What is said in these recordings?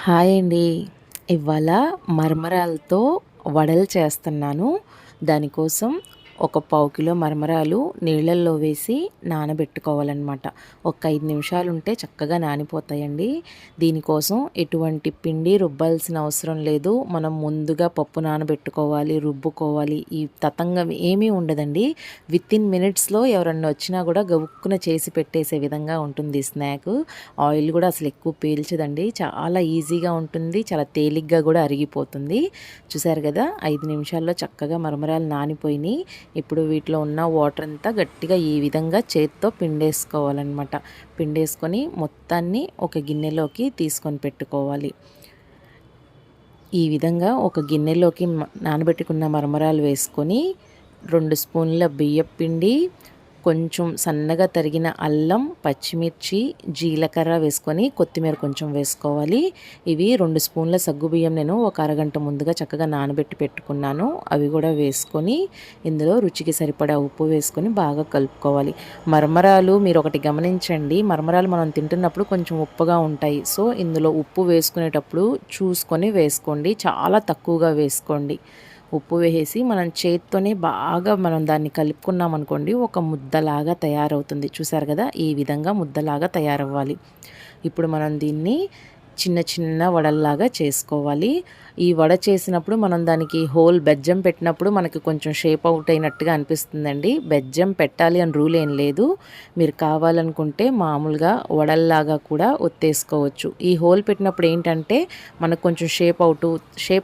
Hi అండి. ఇవాళ మరమరాలతో వడలు చేస్తున్నాను. దానికోసం ఒక పావు కిలో మరమరాలు నీళ్ళల్లో వేసి నానబెట్టుకోవాలన్నమాట. ఒక 5 నిమిషాలు ఉంటే చక్కగా నానిపోతాయండి. దీనికోసం ఎటువంటి పిండి రుబ్బాల్సిన అవసరం లేదు. మనం ముందుగా పప్పు నానబెట్టుకోవాలి, రుబ్బుకోవాలి, ఈ తతంగం ఏమీ ఉండదండి. వితిన్ మినిట్స్లో ఎవరన్నా వచ్చినా కూడా గబుక్కున చేసి పెట్టేసే విధంగా ఉంటుంది స్నాక్. ఆయిల్ కూడా అసలు ఎక్కువ పీల్చదండి. చాలా ఈజీగా ఉంటుంది, చాలా తేలిగ్గా కూడా అరిగిపోతుంది. చూసారు కదా, 5 నిమిషాల్లో చక్కగా మరమరాలు నానిపోయినాయి. ఇప్పుడు వీటిలో ఉన్న వాటర్ అంతా గట్టిగా ఈ విధంగా చేత్తో పిండేసుకోవాలన్నమాట. పిండేసుకొని మొత్తాన్ని ఒక గిన్నెలోకి తీసుకొని పెట్టుకోవాలి. ఈ విధంగా ఒక గిన్నెలోకి నానబెట్టుకున్న మరమరాలు వేసుకొని 2 స్పూన్ల బియ్యం పిండి, కొంచెం సన్నగా తరిగిన అల్లం, పచ్చిమిర్చి, జీలకర్ర వేసుకొని కొత్తిమీర కొంచెం వేసుకోవాలి. ఇవి 2 స్పూన్ల సగ్గుబియ్యం నేను ఒక అరగంట ముందుగా చక్కగా నానబెట్టి పెట్టుకున్నాను. అవి కూడా వేసుకొని ఇందులో రుచికి సరిపడా ఉప్పు వేసుకొని బాగా కలుపుకోవాలి. మరమరాలు మీరు ఒకటి గమనించండి, మరమరాలు మనం తింటున్నప్పుడు కొంచెం ఉప్పుగా ఉంటాయి. సో ఇందులో ఉప్పు వేసుకునేటప్పుడు చూసుకొని వేసుకోండి, చాలా తక్కువగా వేసుకోండి. ఉప్పు వేసి మనం చేత్తోనే బాగా మనం దాన్ని కలుపుకున్నాం అనుకోండి, ఒక ముద్దలాగా తయారవుతుంది. చూసారు కదా, ఈ విధంగా ముద్దలాగా తయారవ్వాలి. ఇప్పుడు మనం దీన్ని చిన్న చిన్న వడల్లాగా చేసుకోవాలి. ఈ వడ చేసినప్పుడు మనం దానికి హోల్ బెజ్జం పెట్టినప్పుడు మనకి కొంచెం షేప్ అవుట్ అయినట్టుగా అనిపిస్తుందండి. బెజ్జం పెట్టాలి అని రూల్ ఏం లేదు. మీరు కావాలనుకుంటే మామూలుగా వడల్లాగా కూడా ఒత్తేసుకోవచ్చు. ఈ హోల్ పెట్టినప్పుడు ఏంటంటే మనకు కొంచెం షేప్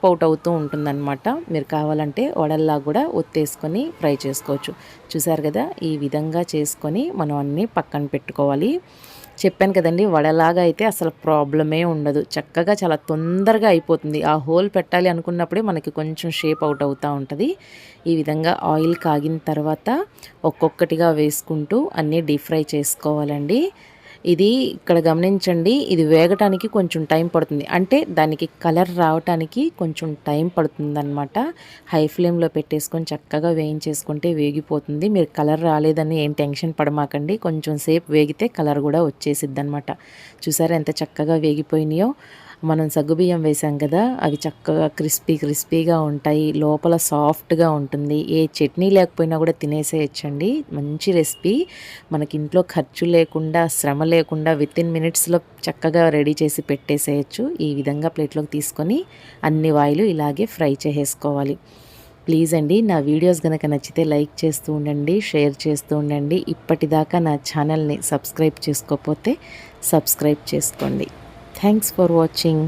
అవుట్ అవుతూ ఉంటుందన్నమాట. మీరు కావాలంటే వడల్లా కూడా ఒత్తేసుకొని ఫ్రై చేసుకోవచ్చు. చూసారు కదా, ఈ విధంగా చేసుకొని మనం అన్నీ పక్కన పెట్టుకోవాలి. చెప్పాను కదండి, వడలాగా అయితే అసలు ప్రాబ్లమే ఉండదు. చక్కగా చాలా తొందరగా అయిపోతుంది. ఆ హోల్ పెట్టాలి అనుకున్నప్పుడే మనకి కొంచెం షేప్ అవుట్ అవుతూ ఉంటుంది. ఈ విధంగా ఆయిల్ కాగిన తర్వాత ఒక్కొక్కటిగా వేసుకుంటూ అన్నీ డీప్ ఫ్రై చేసుకోవాలండి. ఇది ఇక్కడ గమనించండి, ఇది వేగటానికి కొంచెం టైం పడుతుంది. అంటే దానికి కలర్ రావటానికి కొంచెం టైం పడుతుందన్నమాట. హై ఫ్లేమ్లో పెట్టేసుకొని చక్కగా వేయించేసుకుంటే వేగిపోతుంది. మీరు కలర్ రాలేదని ఏం టెన్షన్ పడమాకండి, కొంచెం సేపు వేగితే కలర్ కూడా వచ్చేసిద్ది అనమాట. చూసారా ఎంత చక్కగా వేగిపోయినాయో. మనం సగ్గుబియ్యం వేసాం కదా, అవి చక్కగా క్రిస్పీగా ఉంటాయి, లోపల సాఫ్ట్గా ఉంటుంది. ఏ చట్నీ లేకపోయినా కూడా తినేసేయచ్చండి. మంచి రెసిపీ, మనకి ఇంట్లో ఖర్చు లేకుండా, శ్రమ లేకుండా వితిన్ మినిట్స్లో చక్కగా రెడీ చేసి పెట్టేసేయచ్చు. ఈ విధంగా ప్లేట్లోకి తీసుకొని అన్ని వాయిలు ఇలాగే ఫ్రై చేసేసుకోవాలి. ప్లీజ్ అండి, నా వీడియోస్ కనుక నచ్చితే లైక్ చేస్తూ ఉండండి, షేర్ చేస్తూ ఉండండి. ఇప్పటిదాకా నా ఛానల్ని సబ్స్క్రైబ్ చేసుకోకపోతే సబ్స్క్రైబ్ చేసుకోండి. Thanks for watching.